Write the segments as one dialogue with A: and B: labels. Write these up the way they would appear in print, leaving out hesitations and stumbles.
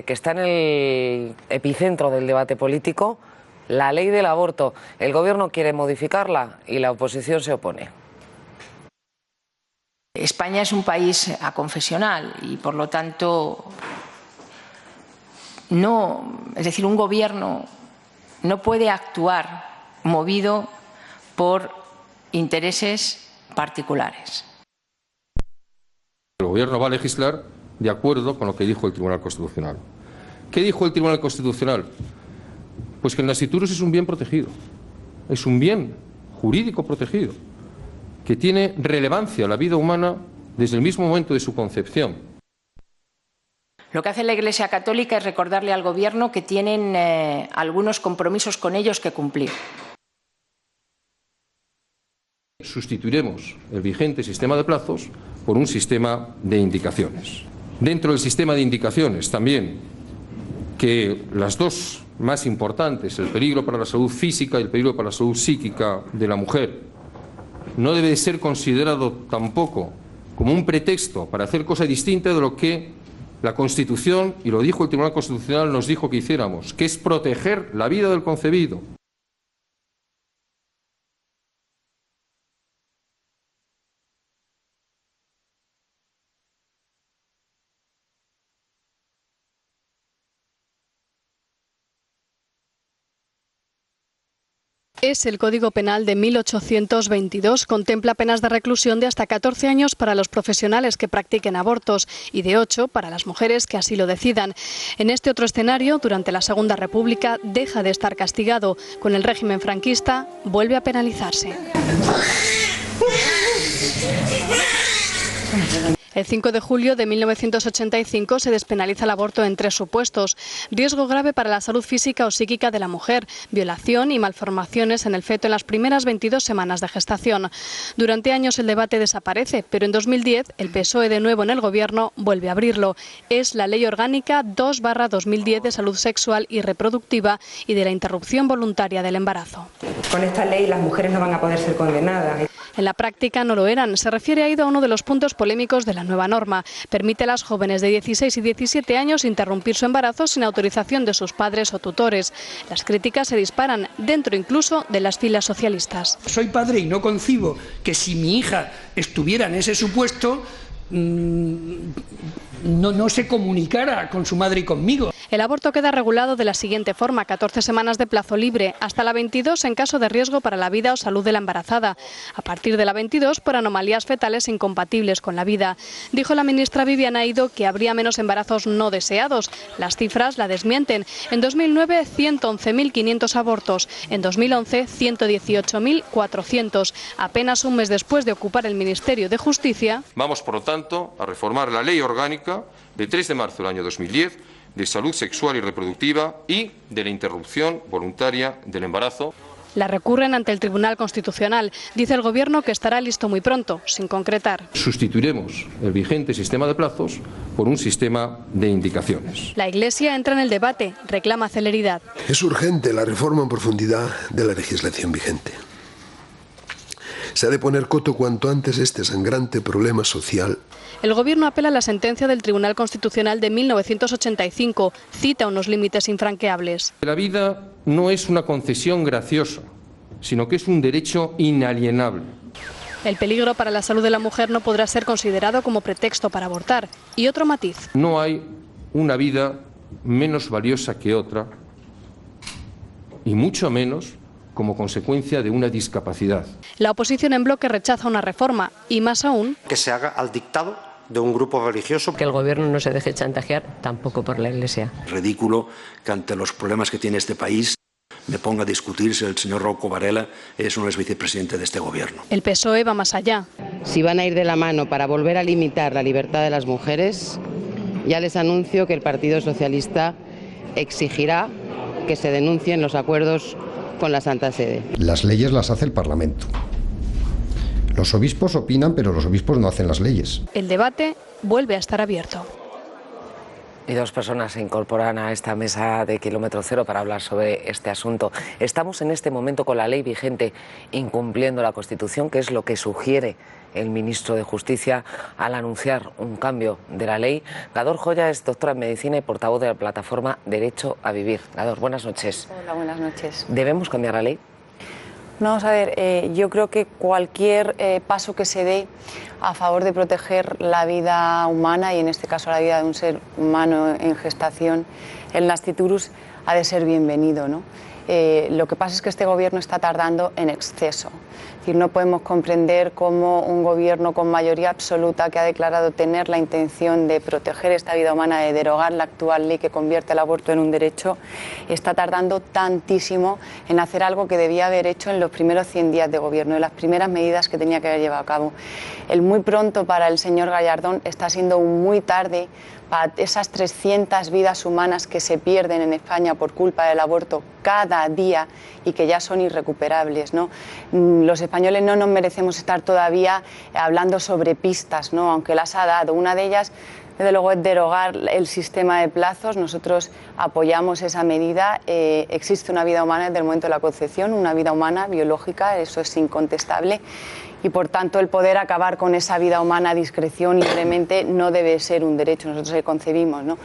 A: que está en el epicentro del debate político, la ley del aborto. El Gobierno quiere modificarla y la oposición se opone.
B: España es un país aconfesional y, por lo tanto, un gobierno no puede actuar movido por intereses particulares.
C: El Gobierno va a legislar de acuerdo con lo que dijo el Tribunal Constitucional. ¿Qué dijo el Tribunal Constitucional? Pues que el nasciturus es un bien protegido, es un bien jurídico protegido, que tiene relevancia a la vida humana desde el mismo momento de su concepción.
B: Lo que hace la Iglesia Católica es recordarle al Gobierno que tienen algunos compromisos con ellos que cumplir.
C: Sustituiremos el vigente sistema de plazos por un sistema de indicaciones. Dentro del sistema de indicaciones también que las dos más importantes, el peligro para la salud física y el peligro para la salud psíquica de la mujer, no debe ser considerado tampoco como un pretexto para hacer cosa distinta de lo que la Constitución, y lo dijo el Tribunal Constitucional, nos dijo que hiciéramos, que es proteger la vida del concebido.
D: Es el Código Penal de 1822. Contempla penas de reclusión de hasta 14 años para los profesionales que practiquen abortos y de 8 para las mujeres que así lo decidan. En este otro escenario, durante la Segunda República, deja de estar castigado. Con el régimen franquista, vuelve a penalizarse. El 5 de julio de 1985 se despenaliza el aborto en 3 supuestos: riesgo grave para la salud física o psíquica de la mujer, violación y malformaciones en el feto en las primeras 22 semanas de gestación. Durante años el debate desaparece, pero en 2010 el PSOE, de nuevo en el Gobierno, vuelve a abrirlo. Es la Ley Orgánica 2/2010 de salud sexual y reproductiva y de la interrupción voluntaria del embarazo.
E: Con esta ley las mujeres no van a poder ser condenadas.
D: En la práctica no lo eran. Se refiere a uno de los puntos polémicos de la nueva norma. Permite a las jóvenes de 16 y 17 años interrumpir su embarazo sin autorización de sus padres o tutores. Las críticas se disparan, dentro incluso de las filas socialistas.
F: Soy padre y no concibo que si mi hija estuviera en ese supuesto no se comunicara con su madre y conmigo.
D: El aborto queda regulado de la siguiente forma: 14 semanas de plazo libre, hasta la 22 en caso de riesgo para la vida o salud de la embarazada. A partir de la 22 por anomalías fetales incompatibles con la vida. Dijo la ministra Viviana Eido que habría menos embarazos no deseados. Las cifras la desmienten. En 2009, 111.500 abortos. En 2011, 118.400. Apenas un mes después de ocupar el Ministerio de Justicia.
C: Vamos, por lo tanto, a reformar la Ley Orgánica de 3 de marzo del año 2010 de salud sexual y reproductiva y de la interrupción voluntaria del embarazo.
D: La recurren ante el Tribunal Constitucional. Dice el Gobierno que estará listo muy pronto, sin concretar.
C: Sustituiremos el vigente sistema de plazos por un sistema de indicaciones.
D: La Iglesia entra en el debate, reclama celeridad.
G: Es urgente la reforma en profundidad de la legislación vigente. Se ha de poner coto cuanto antes a este sangrante problema social.
D: El Gobierno apela a la sentencia del Tribunal Constitucional de 1985. Cita unos límites infranqueables.
C: La vida no es una concesión graciosa, sino que es un derecho inalienable.
D: El peligro para la salud de la mujer no podrá ser considerado como pretexto para abortar. Y otro matiz.
C: No hay una vida menos valiosa que otra, y mucho menos como consecuencia de una discapacidad.
D: La oposición en bloque rechaza una reforma, y más aún
H: que se haga al dictado de un grupo religioso.
I: Que el Gobierno no se deje chantajear tampoco por la Iglesia.
J: Ridículo que ante los problemas que tiene este país me ponga a discutir si el señor Rouco Varela es o no es vicepresidente de este Gobierno.
D: El PSOE va más allá.
K: Si van a ir de la mano para volver a limitar la libertad de las mujeres, ya les anuncio que el Partido Socialista exigirá que se denuncien los acuerdos con la Santa Sede.
L: Las leyes las hace el Parlamento. Los obispos opinan, pero los obispos no hacen las leyes.
D: El debate vuelve a estar abierto.
A: Y dos personas se incorporan a esta mesa de Kilómetro Cero para hablar sobre este asunto. Estamos en este momento con la ley vigente incumpliendo la Constitución, que es lo que sugiere el ministro de Justicia al anunciar un cambio de la ley. Gador Joya es doctora en Medicina y portavoz de la plataforma Derecho a Vivir. Gador, buenas noches.
M: Hola, buenas noches.
A: ¿Debemos cambiar la ley?
M: Vamos a ver, yo creo que cualquier paso que se dé a favor de proteger la vida humana, y en este caso la vida de un ser humano en gestación, el nasciturus, ha de ser bienvenido, ¿no? Lo que pasa es que este gobierno está tardando en exceso. Es decir, no podemos comprender cómo un gobierno con mayoría absoluta que ha declarado tener la intención de proteger esta vida humana, de derogar la actual ley que convierte el aborto en un derecho, está tardando tantísimo en hacer algo que debía haber hecho en los primeros 100 días de gobierno, en las primeras medidas que tenía que haber llevado a cabo. El muy pronto para el señor Gallardón está siendo un muy tarde para esas 300 vidas humanas que se pierden en España por culpa del aborto cada día y que ya son irrecuperables, ¿no? Los españoles no nos merecemos estar todavía hablando sobre pistas, ¿no? Aunque las ha dado. Una de ellas, desde luego, es derogar el sistema de plazos. Nosotros apoyamos esa medida. Existe una vida humana desde el momento de la concepción, una vida humana biológica, eso es incontestable. Y por tanto el poder acabar con esa vida humana a discreción libremente no debe ser un derecho, nosotros le concebimos, ¿no?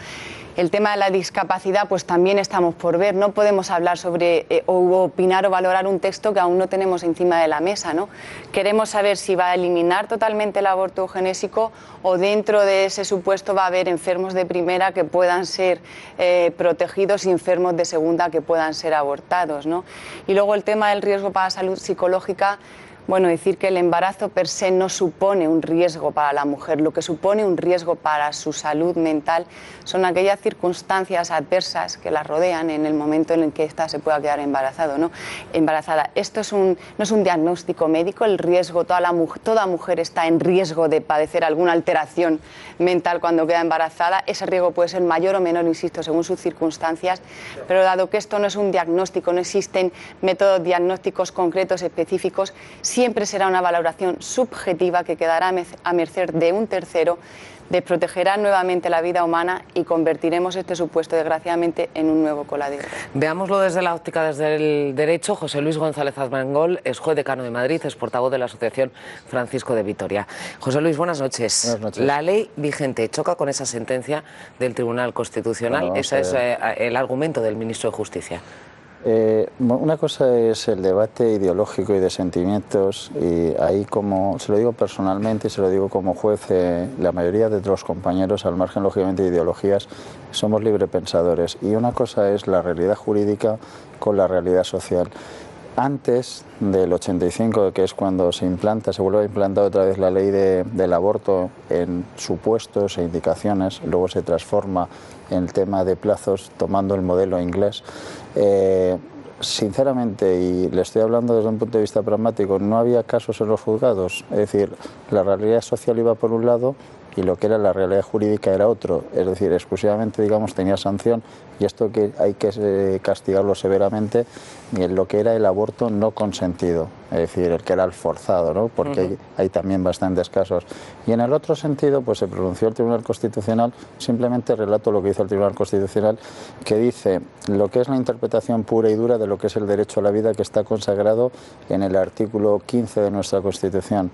M: El tema de la discapacidad, pues también estamos por ver. No podemos hablar sobre o opinar o valorar un texto que aún no tenemos encima de la mesa, ¿no? Queremos saber si va a eliminar totalmente el aborto eugenésico o dentro de ese supuesto va a haber enfermos de primera que puedan ser protegidos y enfermos de segunda que puedan ser abortados, ¿no? Y luego el tema del riesgo para la salud psicológica. Bueno, decir que el embarazo per se no supone un riesgo para la mujer, lo que supone un riesgo para su salud mental son aquellas circunstancias adversas que la rodean en el momento en el que ésta se pueda quedar embarazada. Esto no es un diagnóstico médico, el riesgo, toda mujer está en riesgo de padecer alguna alteración mental cuando queda embarazada. Ese riesgo puede ser mayor o menor, insisto, según sus circunstancias, pero dado que esto no es un diagnóstico, no existen métodos diagnósticos concretos, específicos, siempre será una valoración subjetiva que quedará a merced de un tercero, desprotegerá nuevamente la vida humana y convertiremos este supuesto, desgraciadamente, en un nuevo coladero.
A: Veámoslo desde la óptica desde el derecho. José Luis González Armengol es juez decano de Madrid, es portavoz de la Asociación Francisco de Vitoria. José Luis, buenas noches.
N: Buenas noches.
A: La ley vigente choca con esa sentencia del Tribunal Constitucional.
N: Bueno,
A: ese es el argumento del ministro de Justicia.
N: Una cosa es el debate ideológico y de sentimientos, y ahí, como se lo digo personalmente y se lo digo como juez, la mayoría de los compañeros, al margen lógicamente de ideologías, somos librepensadores, y una cosa es la realidad jurídica con la realidad social. Antes del 85, que es cuando se vuelve a implantar otra vez la ley del aborto en supuestos e indicaciones, luego se transforma en el tema de plazos tomando el modelo inglés. Sinceramente, y le estoy hablando desde un punto de vista pragmático, no había casos en los juzgados, es decir, la realidad social iba por un lado y lo que era la realidad jurídica era otro, es decir, exclusivamente, digamos, tenía sanción, y esto que hay que castigarlo severamente, en lo que era el aborto no consentido, es decir, el que era el forzado, ¿no? Porque hay también bastantes casos. Y en el otro sentido, pues se pronunció el Tribunal Constitucional, simplemente relato lo que dice el Tribunal Constitucional, que dice lo que es la interpretación pura y dura de lo que es el derecho a la vida, que está consagrado en el artículo 15 de nuestra Constitución.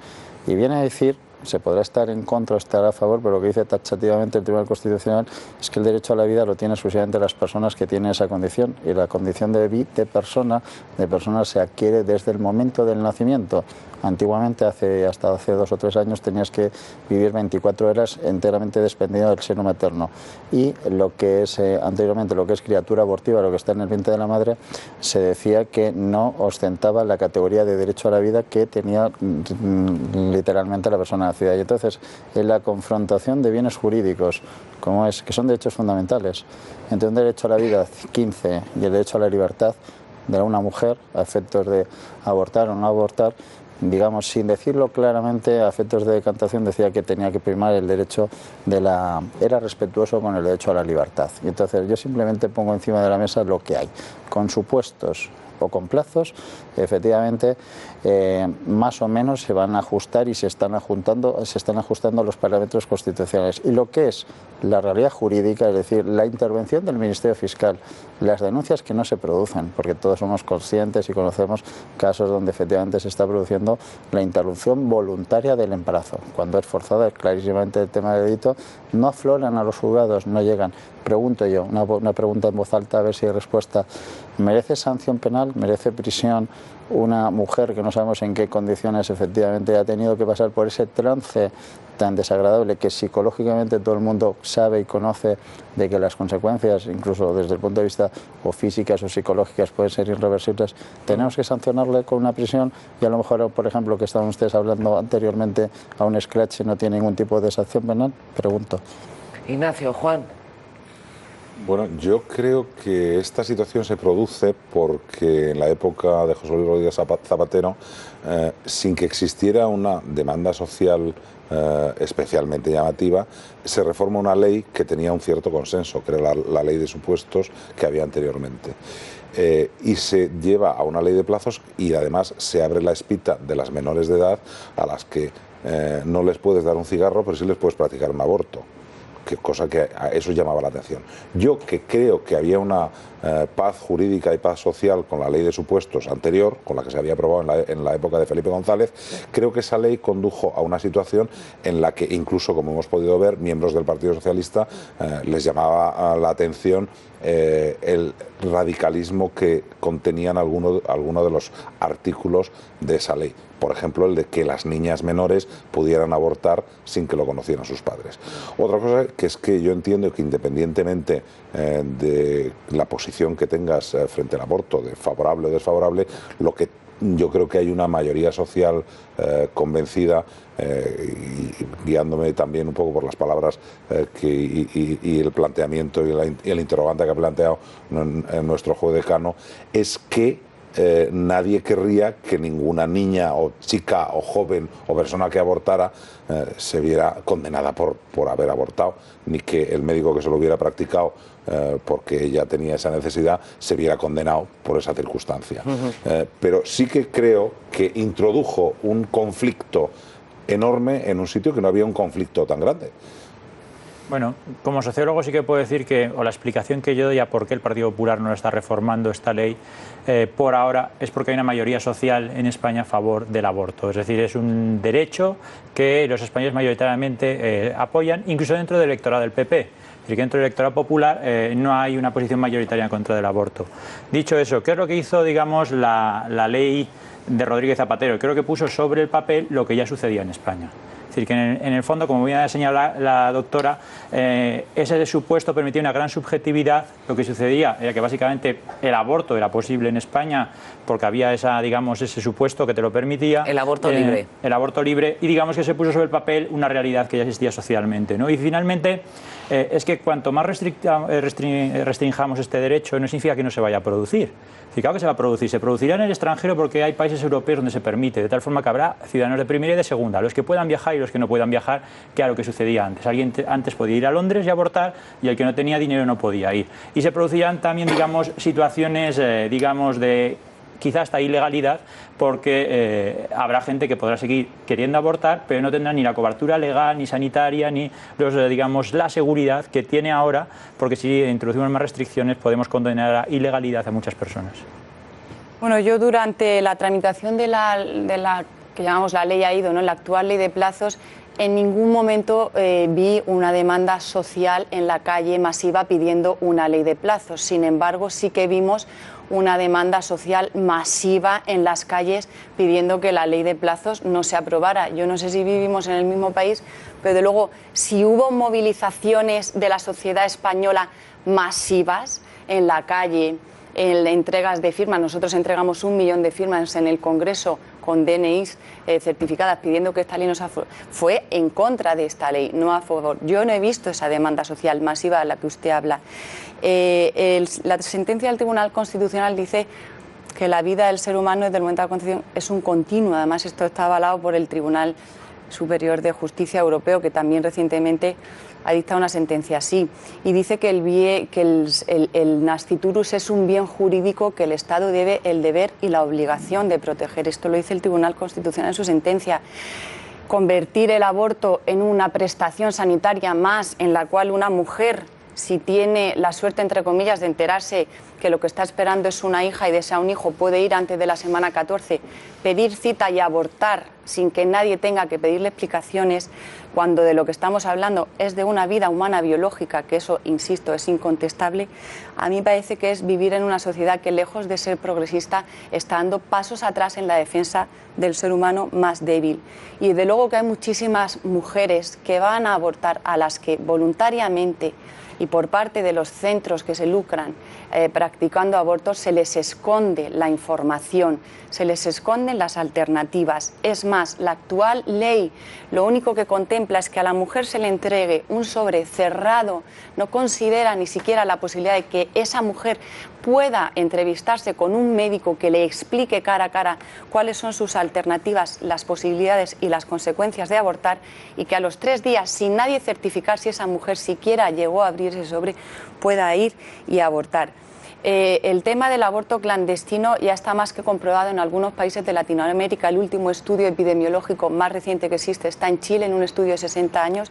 N: Y viene a decir, se podrá estar en contra o estar a favor, pero lo que dice taxativamente el Tribunal Constitucional es que el derecho a la vida lo tienen exclusivamente las personas que tienen esa condición, y la condición de persona se adquiere desde el momento del nacimiento. Antiguamente, hasta hace 2 o 3 años, tenías que vivir 24 horas enteramente desprendido del seno materno, y lo que es anteriormente lo que es criatura abortiva, lo que está en el vientre de la madre, se decía que no ostentaba la categoría de derecho a la vida que tenía literalmente la persona nacida. Y entonces, en la confrontación de bienes jurídicos, como es que son derechos fundamentales, entre un derecho a la vida 15 y el derecho a la libertad de una mujer a efectos de abortar o no abortar, digamos, sin decirlo claramente, a efectos de decantación decía que tenía que primar el derecho era respetuoso con el derecho a la libertad. Y entonces yo simplemente pongo encima de la mesa lo que hay, con supuestos o con plazos, efectivamente más o menos se van a ajustar y se están ajustando a los parámetros constitucionales. Y lo que es la realidad jurídica, es decir, la intervención del Ministerio Fiscal, las denuncias que no se producen, porque todos somos conscientes y conocemos casos donde efectivamente se está produciendo la interrupción voluntaria del embarazo. Cuando es forzada, clarísimamente el tema del delito, no afloran a los juzgados, no llegan. Pregunto yo, una pregunta en voz alta, a ver si hay respuesta. ¿Merece sanción penal? ¿Merece prisión una mujer que no sabemos en qué condiciones efectivamente ha tenido que pasar por ese trance tan desagradable que psicológicamente todo el mundo sabe y conoce de que las consecuencias, incluso desde el punto de vista o físicas o psicológicas, pueden ser irreversibles? ¿Tenemos que sancionarle con una prisión y a lo mejor, por ejemplo, que estaban ustedes hablando anteriormente, a un scratch no tiene ningún tipo de sanción penal? Pregunto.
A: Ignacio, Juan.
O: Bueno, yo creo que esta situación se produce porque en la época de José Luis Rodríguez Zapatero, sin que existiera una demanda social especialmente llamativa, se reforma una ley que tenía un cierto consenso, que era la ley de supuestos que había anteriormente. Y se lleva a una ley de plazos y además se abre la espita de las menores de edad a las que no les puedes dar un cigarro, pero sí les puedes practicar un aborto. Cosa que a eso llamaba la atención. Yo, que creo que había una paz jurídica y paz social con la ley de supuestos anterior, con la que se había aprobado en la época de Felipe González, creo que esa ley condujo a una situación en la que incluso, como hemos podido ver, miembros del Partido Socialista les llamaba la atención el radicalismo que contenían algunos de los artículos de esa ley. Por ejemplo, el de que las niñas menores pudieran abortar sin que lo conocieran sus padres. Otra cosa que es que yo entiendo que independientemente de la posición que tengas frente al aborto, de favorable o desfavorable, lo que yo creo que hay una mayoría social convencida, y guiándome también un poco por las palabras y el planteamiento y el interrogante que ha planteado nuestro juez decano, es que nadie querría que ninguna niña o chica o joven o persona que abortara se viera condenada por haber abortado, ni que el médico que se lo hubiera practicado porque ella tenía esa necesidad se viera condenado por esa circunstancia. Pero sí que creo que introdujo un conflicto enorme en un sitio que no había un conflicto tan grande.
P: Bueno, como sociólogo sí que puedo decir que, o la explicación que yo doy a por qué el Partido Popular no está reformando esta ley por ahora, es porque hay una mayoría social en España a favor del aborto. Es decir, es un derecho que los españoles mayoritariamente apoyan, incluso dentro del electorado del PP. Es decir, que dentro del electorado popular no hay una posición mayoritaria en contra del aborto. Dicho eso, ¿qué es lo que hizo, digamos, la ley de Rodríguez Zapatero? Creo que puso sobre el papel lo que ya sucedía en España. Es decir, que en el fondo, como bien ha señalado la doctora, ese supuesto permitía una gran subjetividad. Lo que sucedía era que básicamente el aborto era posible en España porque había ese supuesto que te lo permitía.
A: El aborto libre.
P: El aborto libre, y digamos que se puso sobre el papel una realidad que ya existía socialmente, ¿no? Y finalmente, es que cuanto más restringamos este derecho, no significa que no se vaya a producir. Sí, claro que se va a producir. Se producirá en el extranjero porque hay países europeos donde se permite, de tal forma que habrá ciudadanos de primera y de segunda, los que puedan viajar y los que no puedan viajar, que era lo que sucedía antes. Alguien antes podía ir a Londres y abortar, y el que no tenía dinero no podía ir. Y se producirán también, digamos, situaciones, digamos, de quizá hasta ilegalidad, porque habrá gente que podrá seguir queriendo abortar, pero no tendrá ni la cobertura legal, ni sanitaria, ni digamos, la seguridad que tiene ahora, porque si introducimos más restricciones podemos condenar a ilegalidad a muchas personas.
M: Bueno, yo durante la tramitación de la que llamamos la ley AIDO, ¿no?, la actual ley de plazos, en ningún momento vi una demanda social en la calle masiva pidiendo una ley de plazos. Sin embargo, sí que vimos una demanda social masiva en las calles pidiendo que la ley de plazos no se aprobara. Yo no sé si vivimos en el mismo país, pero de luego, si hubo movilizaciones de la sociedad española masivas en la calle, en entregas de firmas, nosotros entregamos 1 millón de firmas en el Congreso con DNIs certificadas pidiendo que esta ley no se fue en contra de esta ley, no a favor. Yo no he visto esa demanda social masiva a la que usted habla. La sentencia del Tribunal Constitucional dice que la vida del ser humano desde el momento de la Constitución es un continuo. Además, esto está avalado por el Tribunal Superior de Justicia Europeo, que también recientemente ha dictado una sentencia así, y dice que el nasciturus es un bien jurídico que el Estado debe el deber y la obligación de proteger. Esto lo dice el Tribunal Constitucional en su sentencia. Convertir el aborto en una prestación sanitaria más en la cual una mujer, si tiene la suerte, entre comillas, de enterarse que lo que está esperando es una hija y desea un hijo, puede ir antes de la semana 14, pedir cita y abortar sin que nadie tenga que pedirle explicaciones, cuando de lo que estamos hablando es de una vida humana biológica, que eso, insisto, es incontestable. A mí me parece que es vivir en una sociedad que, lejos de ser progresista, está dando pasos atrás en la defensa del ser humano más débil. Y de luego que hay muchísimas mujeres que van a abortar, a las que voluntariamente y por parte de los centros que se lucran practicando abortos se les esconde la información, se les esconden las alternativas. Es más, la actual ley lo único que contempla es que a la mujer se le entregue un sobre cerrado, no considera ni siquiera la posibilidad de que esa mujer pueda entrevistarse con un médico que le explique cara a cara cuáles son sus alternativas, las posibilidades y las consecuencias de abortar, y que a los 3 días, sin nadie certificar si esa mujer siquiera llegó a abrir ese sobre, pueda ir y abortar. El tema del aborto clandestino ya está más que comprobado en algunos países de Latinoamérica. El último estudio epidemiológico más reciente que existe está en Chile, en un estudio de 60 años,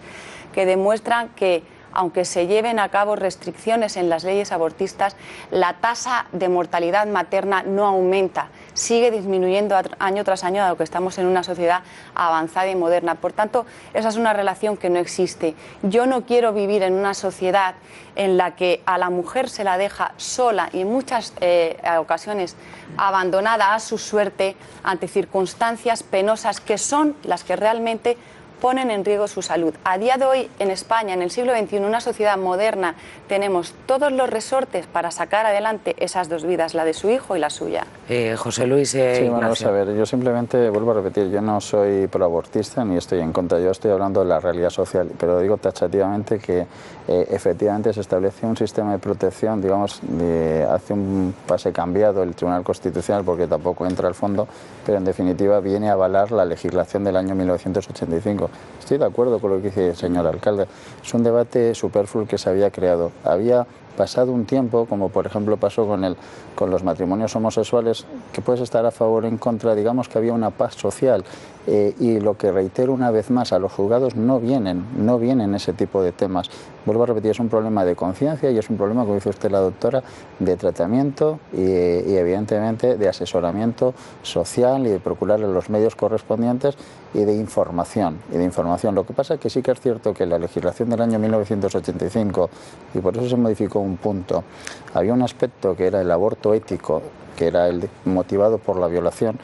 M: que demuestra que, aunque se lleven a cabo restricciones en las leyes abortistas, la tasa de mortalidad materna no aumenta, sigue disminuyendo año tras año, dado que estamos en una sociedad avanzada y moderna. Por tanto, esa es una relación que no existe. Yo no quiero vivir en una sociedad en la que a la mujer se la deja sola y en muchas ocasiones abandonada a su suerte ante circunstancias penosas que son las que realmente ponen en riesgo su salud. A día de hoy, en España, en el siglo XXI, una sociedad moderna, tenemos todos los resortes para sacar adelante esas dos vidas, la de su hijo y la suya.
A: José Luis
N: Sí, bueno, vamos a ver, yo simplemente vuelvo a repetir, yo no soy proabortista ni estoy en contra, yo estoy hablando de la realidad social, pero digo taxativamente que efectivamente se establece un sistema de protección, digamos, hace un pase cambiado el Tribunal Constitucional, porque tampoco entra al fondo, pero en definitiva viene a avalar la legislación del año 1985. Estoy de acuerdo con lo que dice el señor alcalde. Es un debate superfluo que se había creado. Había pasado un tiempo, como por ejemplo pasó con los matrimonios homosexuales, que puedes estar a favor o en contra, digamos que había una paz social. Y lo que reitero una vez más, a los juzgados no vienen ese tipo de temas. Vuelvo a repetir, es un problema de conciencia y es un problema, como dice usted la doctora, de tratamiento y evidentemente de asesoramiento social y de procurarle los medios correspondientes y de información. Lo que pasa es que sí que es cierto que la legislación del año 1985, y por eso se modificó un punto, había un aspecto que era el aborto ético, que era el motivado por la violación,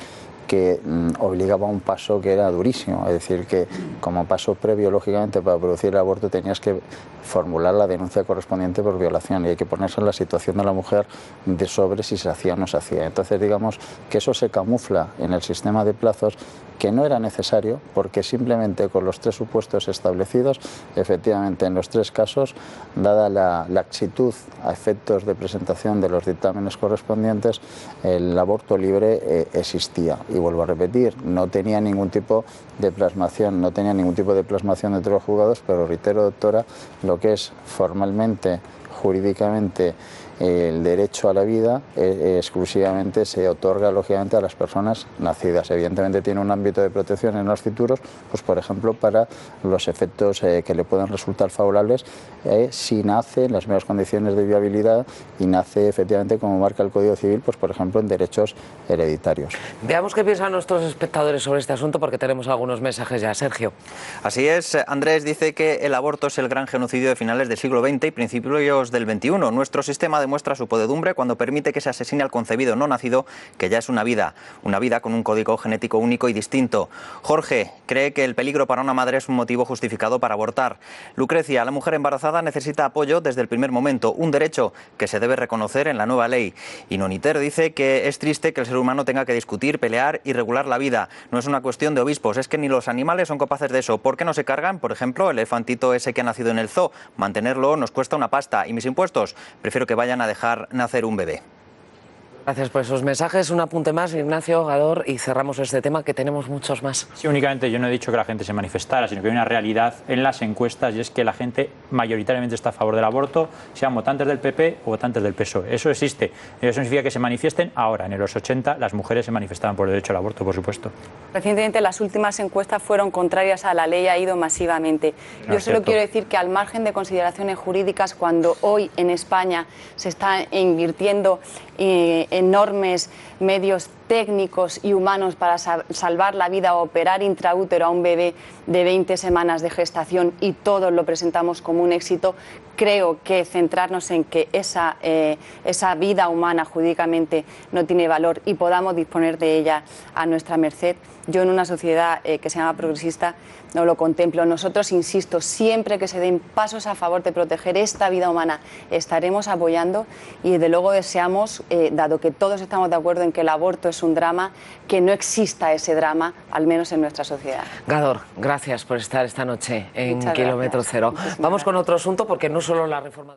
N: que obligaba a un paso que era durísimo, es decir, que como paso previo, lógicamente, para producir el aborto tenías que formular la denuncia correspondiente por violación y hay que ponerse en la situación de la mujer de sobre si se hacía o no se hacía. Entonces, digamos que eso se camufla en el sistema de plazos, que no era necesario, porque simplemente con los 3 supuestos establecidos, efectivamente en los 3 casos, dada la laxitud a efectos de presentación de los dictámenes correspondientes, el aborto libre existía. Y vuelvo a repetir, no tenía ningún tipo de plasmación, entre los juzgados, pero reitero, doctora, lo que es formalmente, jurídicamente, el derecho a la vida exclusivamente se otorga lógicamente a las personas nacidas. Evidentemente tiene un ámbito de protección en los futuros, pues por ejemplo para los efectos que le puedan resultar favorables si nace en las mismas condiciones de viabilidad y nace efectivamente como marca el Código Civil, pues por ejemplo en derechos hereditarios.
A: Veamos qué piensan nuestros espectadores sobre este asunto, porque tenemos algunos mensajes ya. Sergio.
Q: Así es, Andrés dice que el aborto es el gran genocidio de finales del siglo XX y principios del XXI. Nuestro sistema demuestra su podedumbre cuando permite que se asesine al concebido no nacido, que ya es una vida con un código genético único y distinto. Jorge cree que el peligro para una madre es un motivo justificado para abortar. Lucrecia, la mujer embarazada necesita apoyo desde el primer momento, un derecho que se debe reconocer en la nueva ley. Y Noniter dice que es triste que el ser humano tenga que discutir, pelear y regular la vida. No es una cuestión de obispos, es que ni los animales son capaces de eso. ¿Por qué no se cargan, por ejemplo, el elefantito ese que ha nacido en el zoo? Mantenerlo nos cuesta una pasta y mis impuestos prefiero que vayan a dejar nacer un bebé.
A: Gracias por esos mensajes. Un apunte más, Ignacio Gador, y cerramos este tema, que tenemos muchos más.
P: Sí, únicamente yo no he dicho que la gente se manifestara, sino que hay una realidad en las encuestas, y es que la gente mayoritariamente está a favor del aborto, sean votantes del PP o votantes del PSOE. Eso existe. Eso significa que se manifiesten ahora. En los 80 las mujeres se manifestaban por el derecho al aborto, por supuesto.
M: Recientemente las últimas encuestas fueron contrarias a la ley, ha ido masivamente. Yo solo quiero decir que al margen de consideraciones jurídicas, cuando hoy en España se están invirtiendo enormes medios técnicos y humanos para salvar la vida o operar intraútero a un bebé de 20 semanas de gestación, y todos lo presentamos como un éxito, creo que centrarnos en que esa vida humana jurídicamente no tiene valor y podamos disponer de ella a nuestra merced. Yo, en una sociedad que se llama progresista, no lo contemplo. Nosotros, insisto, siempre que se den pasos a favor de proteger esta vida humana, estaremos apoyando, y desde luego deseamos, dado que todos estamos de acuerdo en que el aborto es un drama, que no exista ese drama, al menos en nuestra sociedad.
A: Gador, gracias por estar esta noche en
M: Muchas
A: Kilómetro
M: gracias.
A: Cero. Vamos con otro asunto, porque no solo la reforma